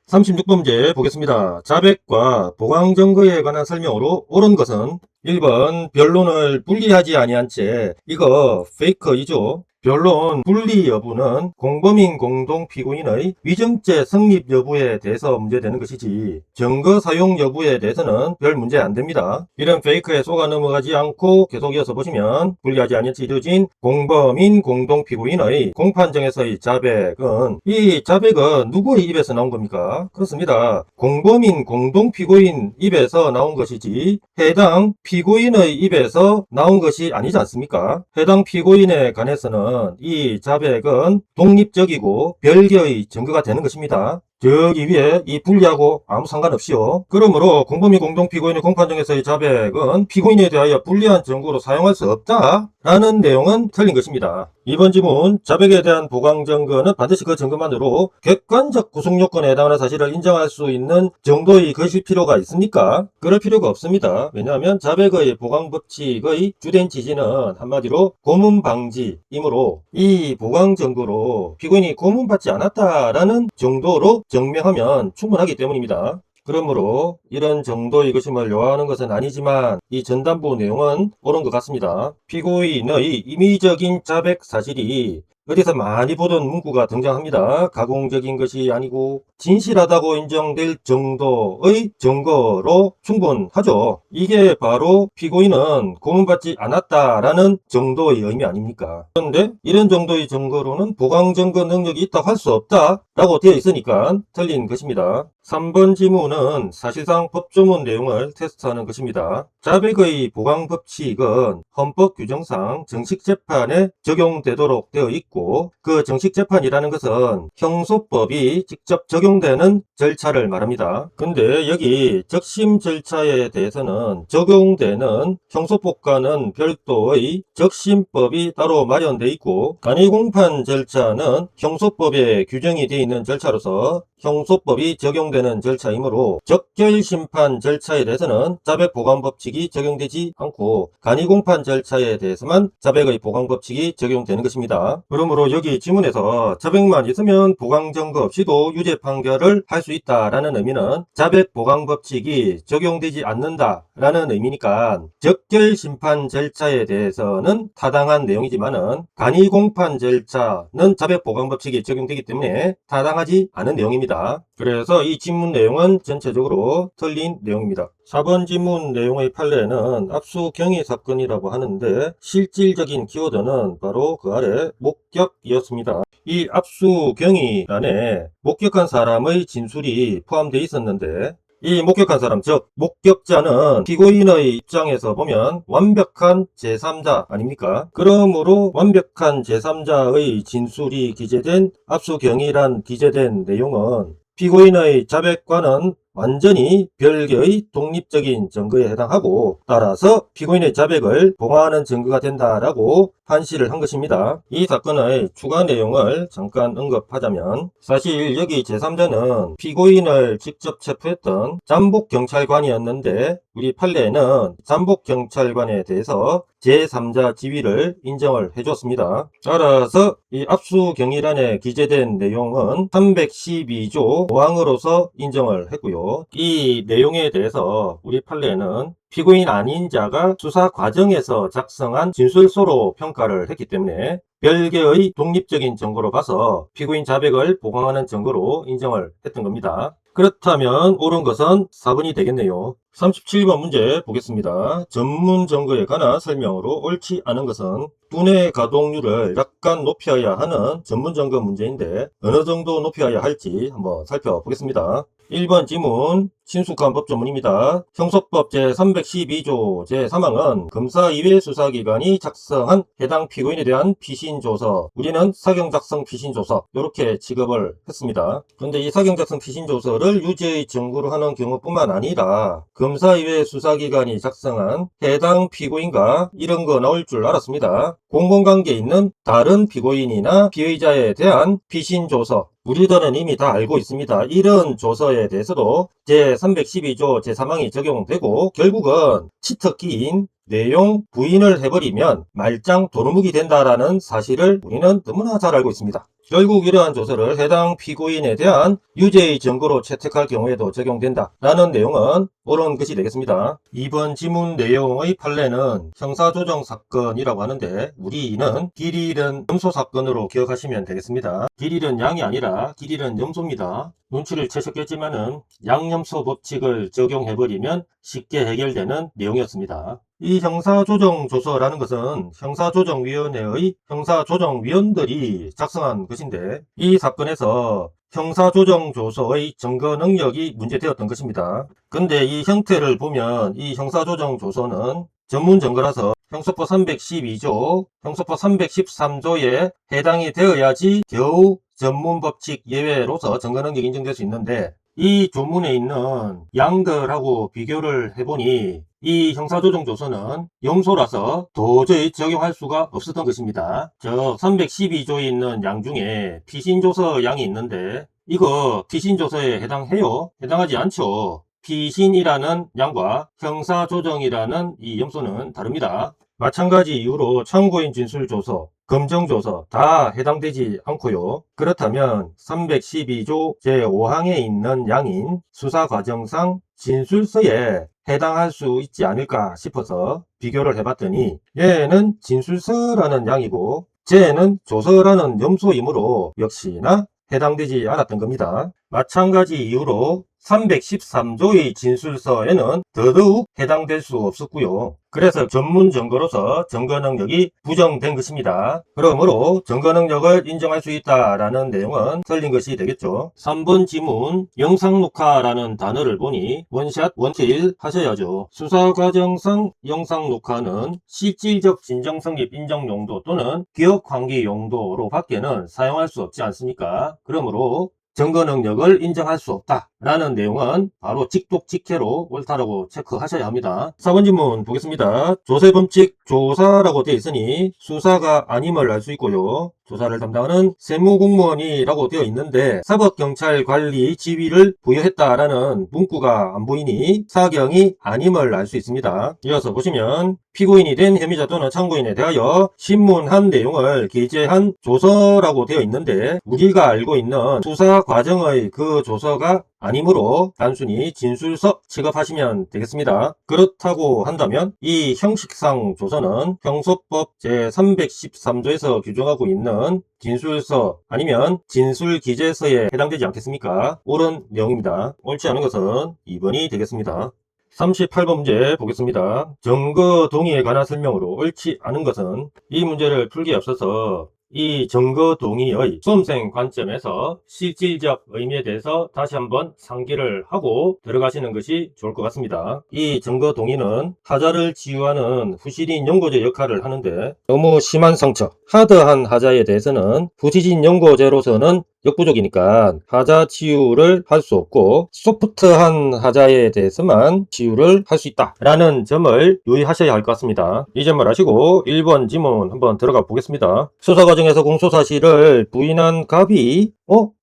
36번째 보겠습니다. 자백과 보강 증거에 관한 설명으로 옳은 것은 1번 변론을 분리하지 아니한 채 이거 페이크이죠. 변론 분리 여부는 공범인 공동 피고인의 위증죄 성립 여부에 대해서 문제되는 것이지 증거 사용 여부에 대해서는 별 문제 안 됩니다. 이런 페이크에 속아 넘어가지 않고 계속 이어서 보시면 분리하지 아니한 채 이루어진 공범인 공동 피고인의 공판정에서의 자백은 이 자백은 누구의 입에서 나온 겁니까? 그렇습니다. 공범인 공동 피고인 입에서 나온 것이지 해당 피고인의 입에서 나온 것이 아니지 않습니까? 해당 피고인에 관해서는 이 자백은 독립적이고 별개의 증거가 되는 것입니다. 저기 위에 이 분리하고 아무 상관없이요. 그러므로 공범인 공동피고인의 공판정에서의 자백은 피고인에 대하여 불리한 증거로 사용할 수 없다라는 내용은 틀린 것입니다. 이번 지문 자백에 대한 보강 증거는 반드시 그 증거만으로 객관적 구속요건에 해당하는 사실을 인정할 수 있는 정도의 것일 필요가 있습니까? 그럴 필요가 없습니다. 왜냐하면 자백의 보강 법칙의 주된 취지는 한마디로 고문 방지이므로 이 보강 증거로 피고인이 고문받지 않았다라는 정도로 증명하면 충분하기 때문입니다. 그러므로 이런 정도의 것임을 요하는 것은 아니지만 이 전담부 내용은 옳은 것 같습니다. 피고인의 임의적인 자백 사실이 어디서 많이 보던 문구가 등장합니다. 가공적인 것이 아니고 진실하다고 인정될 정도의 증거로 충분하죠. 이게 바로 피고인은 고문받지 않았다라는 정도의 의미 아닙니까? 그런데 이런 정도의 증거로는 보강 증거 능력이 있다고 할 수 없다라고 되어 있으니까 틀린 것입니다. 3번 지문은 사실상 법조문 내용을 테스트하는 것입니다. 자백의 보강 법칙은 헌법 규정상 정식재판에 적용되도록 되어 있고 그 정식재판이라는 것은 형소법이 직접 적용되는 절차를 말합니다. 근데 여기 적심 절차에 대해서는 적용되는 형소법과는 별도의 적심법이 따로 마련되어 있고 간이공판 절차는 형소법에 규정이 되어 있는 절차로서 형소법이 적용되는 절차이므로 적결심판 절차에 대해서는 자백 보강 법칙이 적용되지 않고 간이공판 절차에 대해서만 자백의 보강 법칙이 적용되는 것입니다. 그러므로 여기 지문에서 자백만 있으면 보강 증거 없이도 유죄 판결을 할 수 있다라는 의미는 자백 보강 법칙이 적용되지 않는다라는 의미니까 적결심판 절차에 대해서는 타당한 내용이지만은 간이공판 절차는 자백 보강 법칙이 적용되기 때문에 타당하지 않은 내용입니다. 그래서 이 지문 내용은 전체적으로 틀린 내용입니다. 4번 지문 내용의 판례는 압수 경위 사건이라고 하는데 실질적인 키워드는 바로 그 아래 목격이었습니다. 이 압수 경위 안에 목격한 사람의 진술이 포함되어 있었는데 이 목격한 사람, 즉 목격자는 피고인의 입장에서 보면 완벽한 제3자 아닙니까? 그러므로 완벽한 제3자의 진술이 기재된 압수경위란 기재된 내용은 피고인의 자백과는 완전히 별개의 독립적인 증거에 해당하고 따라서 피고인의 자백을 봉하하는 증거가 된다라고 판시를 한 것입니다. 이 사건의 추가 내용을 잠깐 언급하자면 사실 여기 제3자는 피고인을 직접 체포했던 잠복경찰관이었는데 우리 판례는 잠복경찰관에 대해서 제3자 지위를 인정을 해줬습니다. 따라서 이 압수경위란에 기재된 내용은 312조 5항으로서 인정을 했고요. 이 내용에 대해서 우리 판례는 피고인 아닌 자가 수사 과정에서 작성한 진술서로 평가를 했기 때문에 별개의 독립적인 증거로 봐서 피고인 자백을 보강하는 증거로 인정을 했던 겁니다. 그렇다면 옳은 것은 4번이 되겠네요. 37번 문제 보겠습니다. 전문 증거에 관한 설명으로 옳지 않은 것은 분해 가동률을 약간 높여야 하는 전문 증거 문제인데 어느 정도 높여야 할지 한번 살펴보겠습니다. 1번 지문 친숙한 법조문입니다. 형소법 제312조 제3항은 검사 이외 수사기관이 작성한 해당 피고인에 대한 피신조서, 우리는 사경작성 피신조서 이렇게 취급을 했습니다. 그런데 이 사경작성 피신조서를 유죄의 증거로 하는 경우뿐만 아니라 검사 이외 수사기관이 작성한 해당 피고인과 이런 거 나올 줄 알았습니다. 공범관계에 있는 다른 피고인이나 피의자에 대한 피신조서, 우리들은 이미 다 알고 있습니다. 이런 조서에 대해서도 제312조 제3항이 적용되고 결국은 치트키인 내용 부인을 해버리면 말짱 도루묵이 된다라는 사실을 우리는 너무나 잘 알고 있습니다. 결국 이러한 조서를 해당 피고인에 대한 유죄의 증거로 채택할 경우에도 적용된다 라는 내용은 옳은 것이 되겠습니다. 이번 지문 내용의 판례는 형사조정 사건이라고 하는데 우리는 길 잃은 염소 사건으로 기억하시면 되겠습니다. 길 잃은 양이 아니라 길 잃은 염소입니다. 눈치를 채셨겠지만은 양염소 법칙을 적용해버리면 쉽게 해결되는 내용이었습니다. 이 형사조정조서라는 것은 형사조정위원회의 형사조정위원들이 작성한 것인데 이 사건에서 형사조정조서의 증거 능력이 문제되었던 것입니다. 근데 이 형태를 보면 이 형사조정조서는 전문 증거라서 형소법 312조, 형소법 313조에 해당이 되어야지 겨우 전문법칙 예외로서 증거 능력이 인정될 수 있는데 이 조문에 있는 양들하고 비교를 해보니 이 형사조정조서는 염소라서 도저히 적용할 수가 없었던 것입니다. 저 312조에 있는 양 중에 피신조서 양이 있는데 이거 피신조서에 해당해요? 해당하지 않죠. 피신이라는 양과 형사조정이라는 이 염소는 다릅니다. 마찬가지 이유로 참고인 진술조서, 검정조서 다 해당되지 않고요. 그렇다면 312조 제5항에 있는 양인 수사과정상 진술서에 해당할 수 있지 않을까 싶어서 비교를 해봤더니 얘는 진술서라는 양이고 쟤는 조서라는 염소이므로 역시나 해당되지 않았던 겁니다. 마찬가지 이유로 313조의 진술서에는 더더욱 해당될 수 없었고요. 그래서 전문 증거로서 증거 능력이 부정된 것입니다. 그러므로 증거 능력을 인정할 수 있다라는 내용은 틀린 것이 되겠죠. 3번 지문 영상 녹화라는 단어를 보니 원샷 원킬 하셔야죠. 수사 과정상 영상 녹화는 실질적 진정 성립 인정 용도 또는 기억 환기 용도로 밖에는 사용할 수 없지 않습니까? 그러므로 증거 능력을 인정할 수 없다 라는 내용은 바로 직독직해로 옳다라고 체크하셔야 합니다. 4번 질문 보겠습니다. 조세범칙 조사라고 되어 있으니 수사가 아님을 알 수 있고요. 조사를 담당하는 세무공무원이라고 되어 있는데 사법경찰관리 지위를 부여했다라는 문구가 안 보이니 사경이 아님을 알 수 있습니다. 이어서 보시면 피고인이 된 혐의자 또는 참고인에 대하여 신문한 내용을 기재한 조서라고 되어 있는데 우리가 알고 있는 수사 과정의 그 조서가 아니므로 단순히 진술서 취급하시면 되겠습니다. 그렇다고 한다면 이 형식상 조서는 형소법 제313조에서 규정하고 있는 진술서 아니면 진술기재서에 해당되지 않겠습니까? 옳은 내용입니다. 옳지 않은 것은 2번이 되겠습니다. 38번 문제 보겠습니다. 증거 동의에 관한 설명으로 옳지 않은 것은 이 문제를 풀기에 앞서서 이 증거 동의의 수험생 관점에서 실질적 의미에 대해서 다시 한번 상기를 하고 들어가시는 것이 좋을 것 같습니다. 이 증거 동의는 하자를 치유하는 후시딘 연고제 역할을 하는데 너무 심한 상처, 하드한 하자에 대해서는 후시딘 연고제로서는 역부족이니까 하자 치유를 할 수 없고 소프트한 하자에 대해서만 치유를 할 수 있다 라는 점을 유의하셔야 할 것 같습니다. 이 점을 아시고 1번 지문 한번 들어가 보겠습니다. 수사 과정에서 공소사실을 부인한 갑이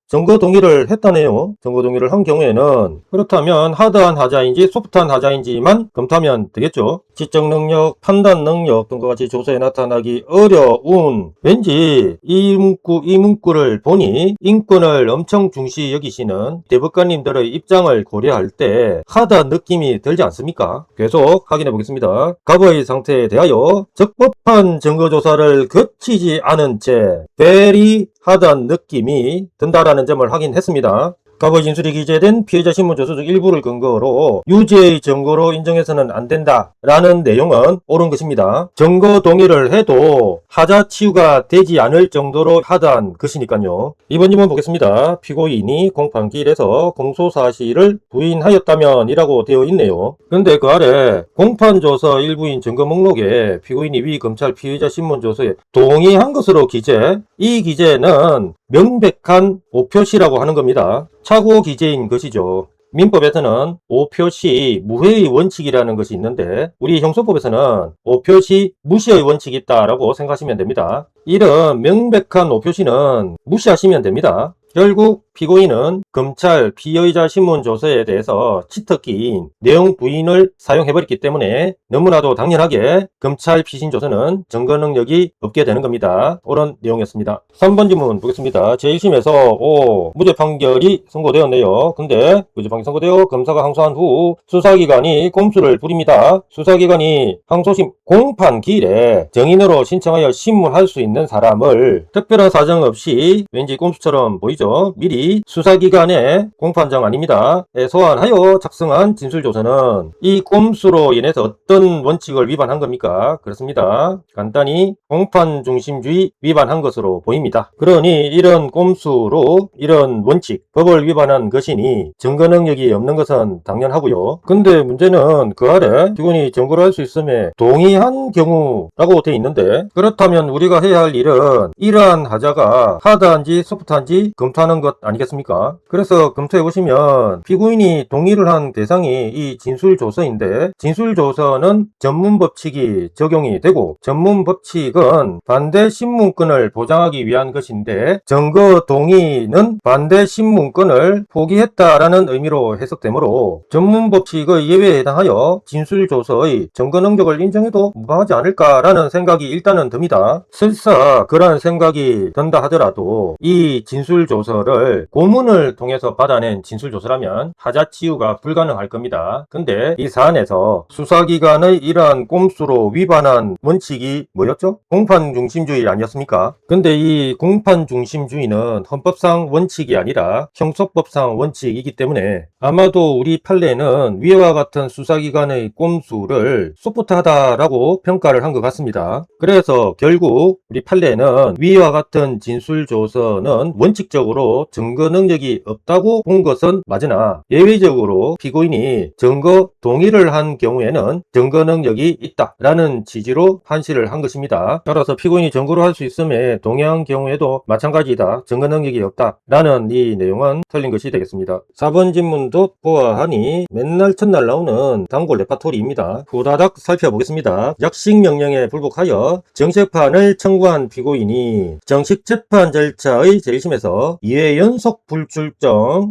증거 동의를 했다네요. 증거 동의를 한 경우에는 그렇다면 하드한 하자인지 소프트한 하자인지만 검토하면 되겠죠. 지적 능력, 판단 능력 등과 같이 조서에 나타나기 어려운 왠지 이 문구를 보니 인권을 엄청 중시 여기시는 대법관님들의 입장을 고려할 때 하드한 느낌이 들지 않습니까? 계속 확인해 보겠습니다. 갑의 상태에 대하여 적법한 증거조사를 거치지 않은 채 very 하드한 느낌이 든다라는 점을 확인했습니다. 갑의 진술이 기재된 피해자 신문조서 중 일부를 근거로 유죄의 증거로 인정해서는 안 된다라는 내용은 옳은 것입니다. 증거 동의를 해도 하자 치유가 되지 않을 정도로 하드한 것이니까요. 이번 질문 보겠습니다. 피고인이 공판기일에서 공소사실을 부인하였다면 이라고 되어 있네요. 그런데 그 아래 공판조서 일부인 증거 목록에 피고인이 위 검찰 피의자 신문조서에 동의한 것으로 기재, 이 기재는 명백한 오표시라고 하는 겁니다. 착오 기재인 것이죠. 민법에서는 오표시 무효의 원칙이라는 것이 있는데 우리 형소법에서는 오표시 무시의 원칙이 있다라고 생각하시면 됩니다. 이런 명백한 오표시는 무시하시면 됩니다. 결국 피고인은 검찰 피의자 신문조서에 대해서 치트키인 내용 부인을 사용해버렸기 때문에 너무나도 당연하게 검찰 피신조서는 증거 능력이 없게 되는 겁니다. 옳은 내용이었습니다. 3번 질문 보겠습니다. 제1심에서 무죄 판결이 선고되었네요. 근데 무죄 판결 선고되어 검사가 항소한 후 수사기관이 꼼수를 부립니다. 수사기관이 항소심 공판 기일에 정인으로 신청하여 신문할 수 있는 사람을 특별한 사정 없이 왠지 꼼수처럼 보이죠. 미리 수사기관에 공판장 아닙니다. 소환하여 작성한 진술조서는 이 꼼수로 인해서 어떤 원칙을 위반한 겁니까? 그렇습니다. 간단히 공판중심주의 위반한 것으로 보입니다. 그러니 이런 꼼수로 이런 원칙, 법을 위반한 것이니 증거 능력이 없는 것은 당연하고요. 근데 문제는 그 아래 피고인이 증거를 할 수 있음에 동의한 경우라고 되어 있는데, 그렇다면 우리가 해야 할 일은 이러한 하자가 하드한지 소프트한지 검토하는 것 아니겠습니까? 그래서 검토해 보시면 피고인이 동의를 한 대상이 이 진술조서인데, 진술조서는 전문법칙이 적용이 되고 전문법칙은 반대 신문권을 보장하기 위한 것인데, 증거 동의는 반대 신문권을 포기했다라는 의미로 해석되므로 전문법칙의 예외에 해당하여 진술조서의 증거 능력을 인정해도 무방하지 않을까라는 생각이 일단은 듭니다. 설사 그러한 생각이 든다 하더라도 이 진술조서를 고문을 통해서 받아낸 진술조서라면 하자 치유가 불가능할 겁니다. 근데 이 사안에서 수사기관의 이러한 꼼수로 위반한 원칙이 뭐였죠? 공판중심주의 아니었습니까? 근데 이 공판중심주의는 헌법상 원칙이 아니라 형소법상 원칙이기 때문에 아마도 우리 판례는 위와 같은 수사기관의 꼼수를 소프트하다라고 평가를 한 것 같습니다. 그래서 결국 우리 판례는 위와 같은 진술조서는 원칙적으로 증거 능력이 없다고 본 것은 맞으나 예외적으로 피고인이 증거 동의를 한 경우에는 증거 능력이 있다라는 취지로 판시를 한 것입니다. 따라서 피고인이 증거를 할 수 있음에 동의한 경우에도 마찬가지이다. 증거 능력이 없다라는 이 내용은 틀린 것이 되겠습니다. 4번 질문도 보아하니 맨날 첫날 나오는 단골 레파토리입니다. 후다닥 살펴보겠습니다. 약식 명령에 불복하여 정식판을 청구한 피고인이 정식 재판 절차의 제1심에서 2회 연속 불출정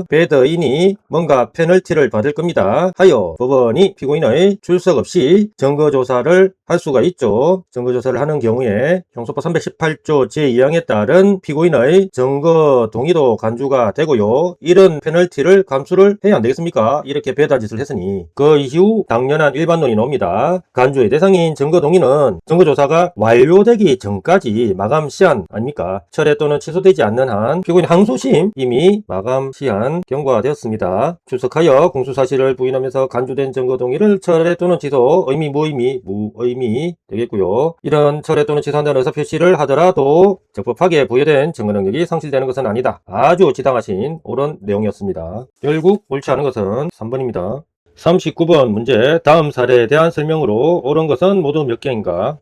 배드인이 뭔가 페널티를 받을 겁니다. 하여 법원이 피고인의 출석 없이 증거조사를 할 수가 있죠. 증거조사를 하는 경우에 형소법 318조 제2항에 따른 피고인의 증거 동의도 간주가 되고요. 이런 페널티를 감수를 해야 안 되겠습니까? 이렇게 배다짓을 했으니 그 이후 당연한 일반론이 나옵니다. 간주의 대상인 증거 동의는 증거조사가 완료되기 전까지 마감 시한 아닙니까? 철회 또는 취소되지 않는 한 피고인 항소심 이미 마감 시한 경과되었습니다. 출석하여 공수사실을 부인하면서 간주된 증거 동의를 철회 또는 취소, 의미 무의미 되겠고요. 이런 철회 또는 취소한다는 의사표시를 하더라도 적법하게 부여된 증거 능력이 상실되는 것은 아니다. 아주 지당하신 옳은 내용이었습니다. 결국 옳지 않은 것은 3번입니다. 39번 문제. 다음 사례에 대한 설명으로 옳은 것은 모두 몇 개인가?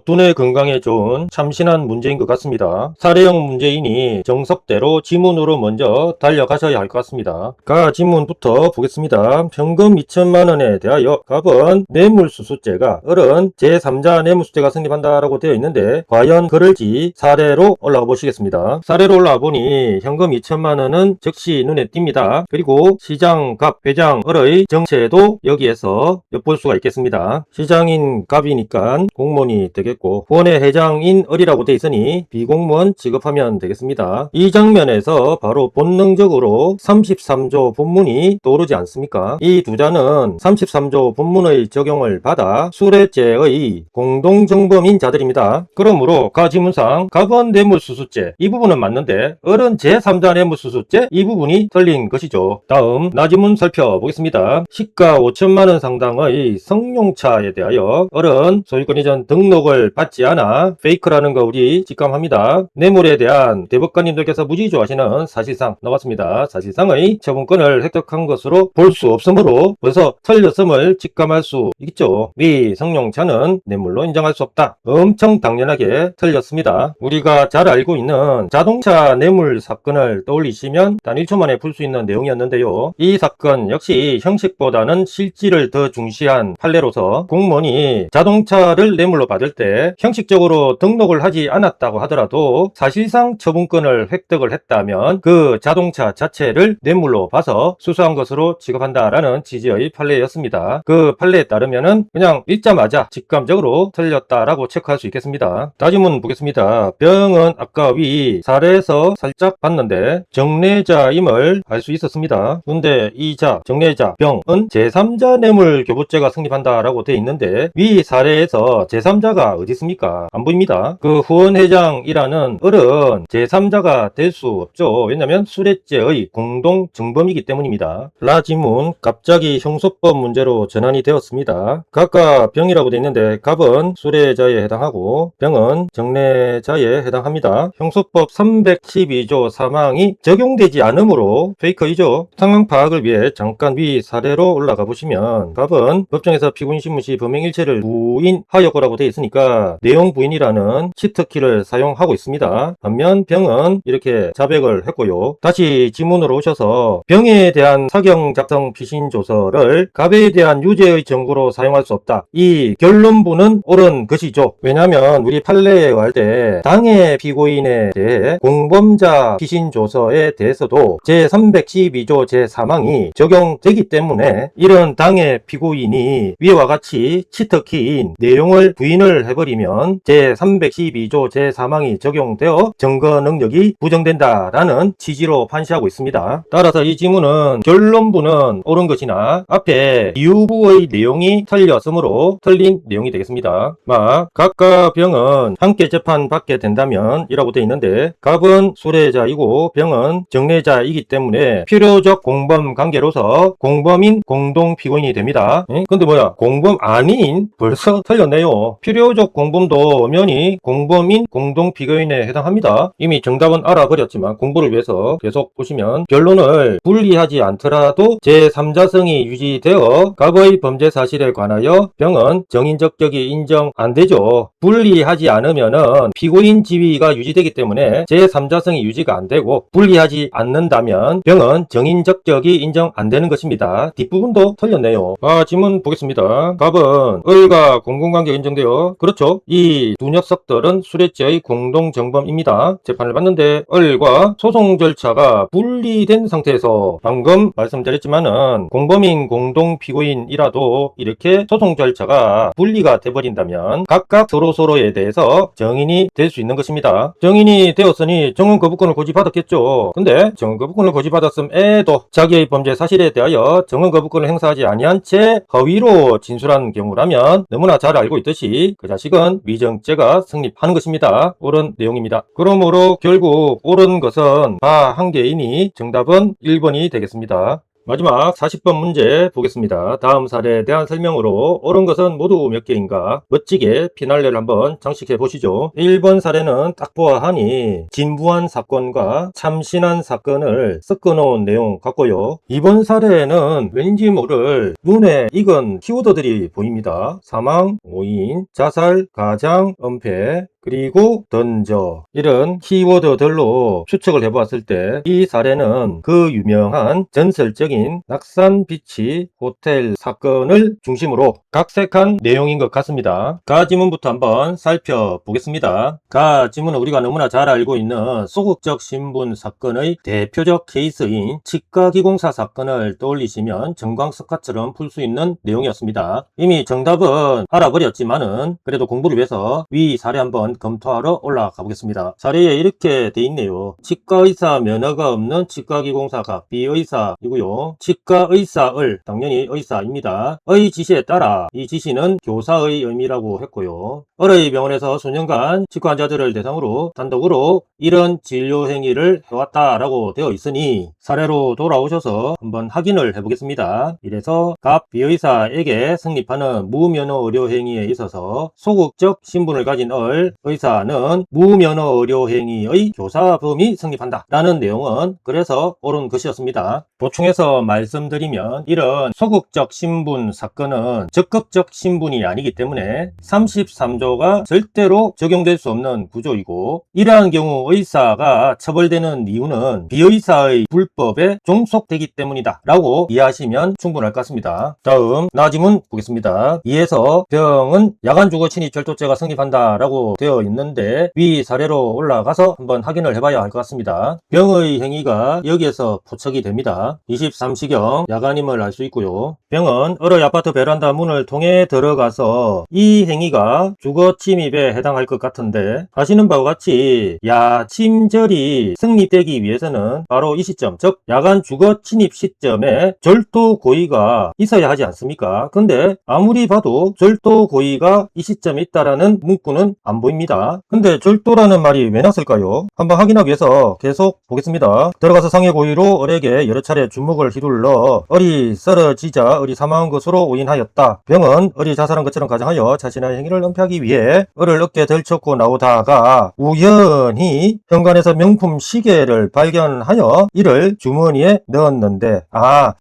두뇌 건강에 좋은 참신한 문제인 것 같습니다. 사례형 문제이니 정석대로 지문으로 먼저 달려가셔야 할 것 같습니다. 가 지문부터 보겠습니다. 현금 2천만원에 대하여 갑은 뇌물수수죄가, 을은 제3자 뇌물수수죄가 성립한다라고 되어 있는데 과연 그럴지 사례로 올라가 보시겠습니다. 사례로 올라가 보니 현금 2천만원은 즉시 눈에 띕니다. 그리고 시장, 갑, 회장, 을의 정체도 여기에서 엿볼 수가 있겠습니다. 시장인 갑이니까 공무원이 되겠고 후원회 회장인 을이라고 되어 있으니 비공무원 취급하면 되겠습니다. 이 장면에서 바로 본능적으로 33조 본문이 떠오르지 않습니까? 이 두 자는 33조 본문의 적용을 받아 수뢰죄의 공동정범인 자들입니다. 그러므로 가 지문상 갑은 뇌물수수죄 이 부분은 맞는데 을은 제3자 뇌물수수죄 이 부분이 틀린 것이죠. 다음 나지문 살펴보겠습니다. 시가 5천만원 상당의 성룡차에 대하여 을은 소유권 이전 등록을 받지 않아 페이크라는 거 우리 직감합니다. 뇌물에 대한 대법관님들께서 무지 좋아하시는 사실상 나왔습니다. 사실상의 처분권을 획득한 것으로 볼 수 없으므로 벌써 틀렸음을 직감할 수 있죠. 위 성룡차는 뇌물로 인정할 수 없다. 엄청 당연하게 틀렸습니다. 우리가 잘 알고 있는 자동차 뇌물 사건을 떠올리시면 단 1초 만에 풀 수 있는 내용이었는데요. 이 사건 역시 형식보다 가치보다는 실질을 더 중시한 판례로서 공무원이 자동차를 뇌물로 받을 때 형식적으로 등록을 하지 않았다고 하더라도 사실상 처분권을 획득을 했다면 그 자동차 자체를 뇌물로 봐서 수수한 것으로 취급한다라는 취지의 판례였습니다. 그 판례에 따르면은 그냥 읽자마자 직감적으로 틀렸다라고 체크할 수 있겠습니다. 다짐은 보겠습니다. 병은 아까 위 사례에서 살짝 봤는데 정례자임을 알 수 있었습니다. 근데 이 자, 정례자, 병은 제3자 뇌물 교부죄가 성립한다라고 되어 있는데 위 사례에서 제3자가 어디 있습니까? 안 보입니다. 그 후원회장이라는 을은 제3자가 될 수 없죠. 왜냐하면 수뢰죄의 공동 정범이기 때문입니다. 라지문 갑자기 형소법 문제로 전환이 되었습니다. 각각 병이라고 되어 있는데 갑은 수뢰자에 해당하고 병은 정례자에 해당합니다. 형소법 312조 사망이 적용되지 않으므로 페이커이죠. 상황 파악을 위해 잠깐 위 사례로 올라가 보시면 갑은 법정에서 피고인 신문 시 범행일체를 부인하였고라고 되어 있으니까 내용 부인이라는 치트키를 사용하고 있습니다. 반면 병은 이렇게 자백을 했고요. 다시 지문으로 오셔서 병에 대한 사경 작성 피신 조서를 갑에 대한 유죄의 증거로 사용할 수 없다. 이 결론부는 옳은 것이죠. 왜냐하면 우리 판례에 의할 때 당해 피고인에 대해 공범자 피신 조서에 대해서도 제312조 제3항이 적용되기 때문에 이런 당해 피고인이 위와 같이 치트키인 내용을 부인을 해버리면 제312조 제3항이 적용되어 증거 능력이 부정된다라는 취지로 판시하고 있습니다. 따라서 이 지문은 결론부는 옳은 것이나 앞에 이유부의 내용이 틀렸으므로 틀린 내용이 되겠습니다. 막 갑과 병은 함께 재판받게 된다면 이라고 되어 있는데 갑은 수뢰자이고 병은 정례자이기 때문에 필요적 공범 관계로서 공범인 공동 피고인이 됩니다. 근데 뭐야, 공범 아닌 벌써 틀렸네요. 필요적 공범도 면이 공범인 공동 피고인에 해당합니다. 이미 정답은 알아버렸지만 공부를 위해서 계속 보시면 결론을 분리하지 않더라도 제3자성이 유지되어 갑의 범죄 사실에 관하여 병은 정인적격이 인정 안되죠. 분리하지 않으면은 피고인 지위가 유지되기 때문에 제3자성이 유지가 안되고 분리하지 않는다면 병은 정인적격이 인정 안되는 것입니다. 뒷부분도 틀렸네요. 지문 보겠습니다. 갑은 을과 공공관계가 인정되어 그렇죠. 이 두 녀석들은 수뢰죄의 공동정범입니다. 재판을 받는데 을과 소송 절차가 분리된 상태에서 방금 말씀드렸지만은 공범인 공동피고인이라도 이렇게 소송 절차가 분리가 돼버린다면 각각 서로서로에 대해서 정인이 될 수 있는 것입니다. 정인이 되었으니 정언거부권을 고지받았겠죠. 근데 정언거부권을 고지받았음에도 자기의 범죄 사실에 대하여 정언거부권을 행사하지 아니한 채 허위로 진술한 경우라면 너무나 잘 알고 있듯이 그 자식은 위정죄가 성립하는 것입니다. 옳은 내용입니다. 그러므로 결국 옳은 것은 바 한 개이니 정답은 1번이 되겠습니다. 마지막 40번 문제 보겠습니다. 다음 사례에 대한 설명으로 옳은 것은 모두 몇 개인가 멋지게 피날레를 한번 장식해 보시죠. 1번 사례는 딱 보아하니 진부한 사건과 참신한 사건을 섞어 놓은 내용 같고요. 2번 사례에는 왠지 모를 눈에 익은 키워드들이 보입니다. 사망, 오인, 자살, 가장, 은폐, 그리고 던져, 이런 키워드들로 추측을 해보았을 때 이 사례는 그 유명한 전설적인 낙산비치 호텔 사건을 중심으로 각색한 내용인 것 같습니다. 가지문부터 한번 살펴보겠습니다. 가지문은 우리가 너무나 잘 알고 있는 소극적 신분 사건의 대표적 케이스인 치과기공사 사건을 떠올리시면 정광석화처럼 풀 수 있는 내용이었습니다. 이미 정답은 알아버렸지만은 그래도 공부를 위해서 위 사례 한번 검토하러 올라가 보겠습니다. 사례에 이렇게 돼 있네요. 치과의사 면허가 없는 치과기공사가 비의사이고요. 치과의사을 당연히 의사입니다. 의 지시에 따라 이 지시는 교사의 의미라고 했고요. 을의 병원에서 수년간 치과 환자들을 대상으로 단독으로 이런 진료 행위를 해왔다라고 되어 있으니 사례로 돌아오셔서 한번 확인을 해보겠습니다. 이래서 갑 비의사에게 성립하는 무면허 의료 행위에 있어서 소극적 신분을 가진 을 의사는 무면허 의료행위의 교사범이 성립한다 라는 내용은 그래서 옳은 것이었습니다. 보충해서 말씀드리면 이런 소극적 신분 사건은 적극적 신분이 아니기 때문에 33조가 절대로 적용될 수 없는 구조이고, 이러한 경우 의사가 처벌되는 이유는 비의사의 불법에 종속되기 때문이다 라고 이해하시면 충분할 것 같습니다. 다음 나지문 보겠습니다. 이에서 병은 야간주거 침입 절도죄가 성립한다 라고 되어 있는데 위 사례로 올라가서 한번 확인을 해봐야 할 것 같습니다. 병의 행위가 여기에서 포착이 됩니다. 23시경 야간임을 알 수 있고요. 병은 을의 아파트 베란다 문을 통해 들어가서 이 행위가 주거 침입에 해당할 것 같은데, 아시는 바와 같이 야침절이 성립되기 위해서는 바로 이 시점, 즉 야간 주거 침입 시점에 절도 고의가 있어야 하지 않습니까? 근데 아무리 봐도 절도 고의가 이 시점에 있다라는 문구는 안 보입니다. 근데 절도라는 말이 왜 났을까요? 한번 확인하기 위해서 계속 보겠습니다. 들어가서 상해 고의로 을에게 여러 차례 주먹을 휘둘러 을이 쓰러지자 을이 사망한 것으로 오인하였다. 병은 을이 자살한 것처럼 가정하여 자신의 행위를 은폐하기 위해 을을 어깨에 들쳤고 나오다가 우연히 현관에서 명품 시계를 발견하여 이를 주머니에 넣었는데,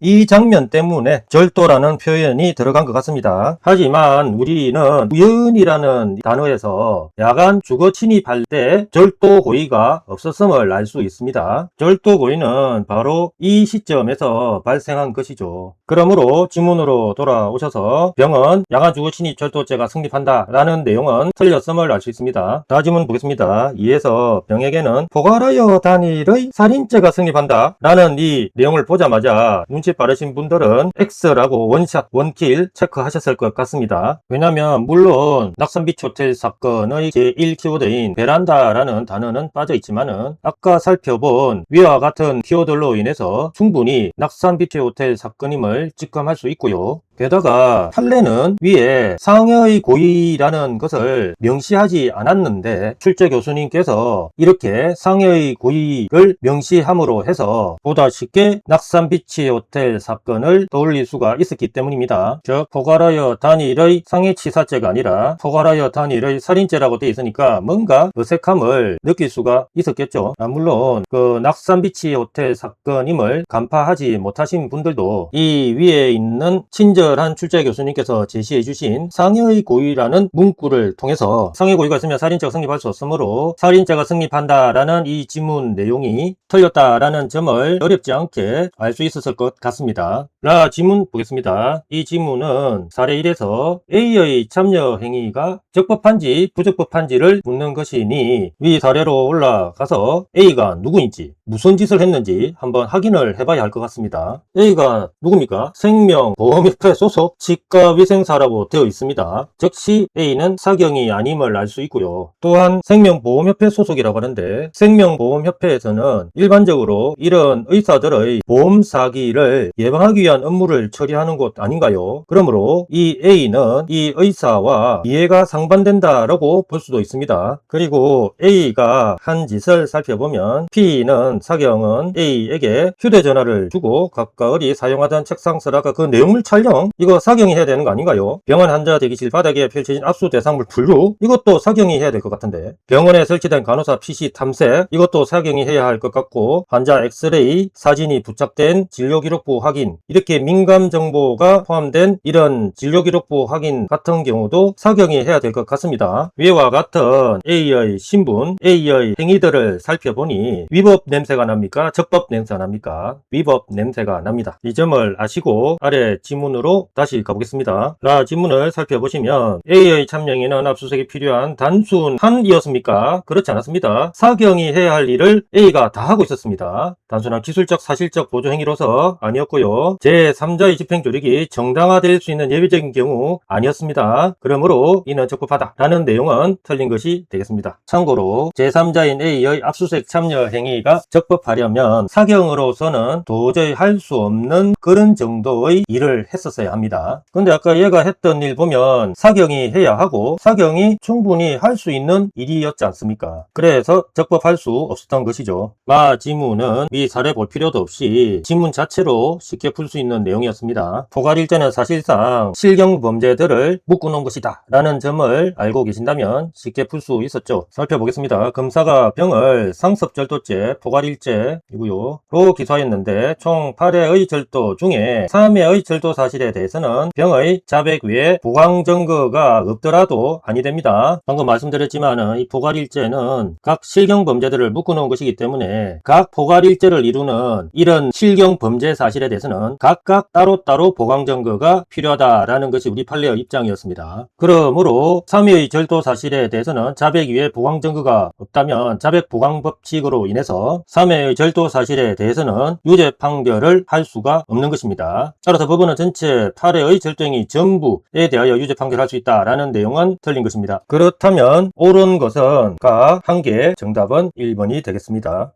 이 장면 때문에 절도라는 표현이 들어간 것 같습니다. 하지만 우리는 우연이라는 단어에서 야간 주거 침입할 때 절도 고의가 없었음을 알 수 있습니다. 절도 고의는 바로 이 시점에서 발생한 것이죠. 그러므로 지문으로 돌아오셔서 병은 야간 주거 침입 절도죄가 성립한다 라는 내용은 틀렸음을 알 수 있습니다. 다음 지문 보겠습니다. 이에서 병에게는 포괄하여 단일의 살인죄가 성립한다 라는 이 내용을 보자마자 눈치 빠르신 분들은 X라고 원샷 원킬 체크하셨을 것 같습니다. 왜냐면 물론 낙선비치 호텔 사건의 제1키워드인 베란다라는 단어는 빠져있지만은 아까 살펴본 위와 같은 키워드로 인해서 충분히 낙선비치 호텔 사건임을 직감할 수 있고요. 게다가 판례는 위에 상해의 고의라는 것을 명시하지 않았는데 출제 교수님께서 이렇게 상해의 고의를 명시함으로 해서 보다 쉽게 낙산비치 호텔 사건을 떠올릴 수가 있었기 때문입니다. 즉 포괄하여 단일의 상해치사죄가 아니라 포괄하여 단일의 살인죄라고 되어 있으니까 뭔가 어색함을 느낄 수가 있었겠죠. 물론 그 낙산비치 호텔 사건임을 간파하지 못하신 분들도 이 위에 있는 친절한 출제 교수님께서 제시해 주신 상해의 고의라는 문구를 통해서 상해 고의가 있으면 살인죄가 성립할 수 없으므로 살인죄가 성립한다라는 이 지문 내용이 틀렸다라는 점을 어렵지 않게 알 수 있었을 것 같습니다. 지문 보겠습니다. 이 지문은 사례 1에서 A의 참여 행위가 적법한지 부적법한지를 묻는 것이니 위 사례로 올라가서 A가 누구인지 무슨 짓을 했는지 한번 확인을 해봐야 할 것 같습니다. A가 누굽니까? 생명보험협회 소속 치과위생사라고 되어 있습니다. 즉시 A는 사경이 아님을 알 수 있고요. 또한 생명보험협회 소속이라고 하는데 생명보험협회에서는 일반적으로 이런 의사들의 보험 사기를 예방하기 위한 업무를 처리하는 곳 아닌가요? 그러므로 이 A는 이 의사와 이해가 상반된다라고 볼 수도 있습니다. 그리고 A가 한 짓을 살펴보면 P는 사경은 A에게 휴대전화를 주고 각각 을이 사용하던 책상 서랍과 그 내용물 촬영, 이거 사경이 해야 되는 거 아닌가요? 병원 환자 대기실 바닥에 펼쳐진 압수 대상물 분류, 이것도 사경이 해야 될 것 같은데 병원에 설치된 간호사 PC 탐색, 이것도 사경이 해야 할 것 같고 환자 엑스레이 사진이 부착된 진료기록부 확인, 이렇게 민감 정보가 포함된 이런 진료기록부 확인 같은 경우도 사경이 해야 될 것 같습니다. 위와 같은 A의 신분, A의 행위들을 살펴보니 위법 냄새가 납니까? 적법 냄새가 납니까? 위법 냄새가 납니다. 이 점을 아시고 아래 지문으로 다시 가보겠습니다. 지문을 살펴보시면 A의 참여행위는 압수수색이 필요한 단순한이었습니까? 그렇지 않았습니다. 사경이 해야 할 일을 A가 다 하고 있었습니다. 단순한 기술적 사실적 보조행위로서 아니었고요. 제3자의 집행조력이 정당화될 수 있는 예외적인 경우 아니었습니다. 그러므로 이는 적법하다라는 내용은 틀린 것이 되겠습니다. 참고로 제3자인 A의 압수수색 참여 행위가 적법하려면 사경으로서는 도저히 할 수 없는 그런 정도의 일을 했었을 있어야 합니다. 근데 아까 얘가 했던 일 보면 사경이 해야 하고 사경이 충분히 할 수 있는 일이었지 않습니까? 그래서 적법할 수 없었던 것이죠. 지문은 위 사례 볼 필요도 없이 지문 자체로 쉽게 풀 수 있는 내용이었습니다. 포괄일제는 사실상 실경 범죄들을 묶어놓은 것이다 라는 점을 알고 계신다면 쉽게 풀 수 있었죠. 살펴보겠습니다. 검사가 병을 상습절도죄 포괄일제이고요 로 기소하였는데 총 8회의 절도 중에 3회의 절도 사실에 대해서는 병의 자백 외에 보강 증거가 없더라도 아니 됩니다. 방금 말씀드렸지만 이 포괄일제는 각 실경 범죄들을 묶어놓은 것이기 때문에 각 포괄일제를 이루는 이런 실경 범죄 사실에 대해서는 각각 따로따로 보강 증거가 필요하다라는 것이 우리 판례의 입장이었습니다. 그러므로 3회의 절도 사실에 대해서는 자백 외에 보강 증거가 없다면 자백 보강 법칙으로 인해서 3회의 절도 사실에 대해서는 유죄 판결을 할 수가 없는 것입니다. 따라서 법원은 전체 8회의 절도행위 전부에 대하여 유죄 판결할 수 있다라는 내용은 틀린 것입니다. 그렇다면 옳은 것은 각 한 개, 정답은 1번이 되겠습니다.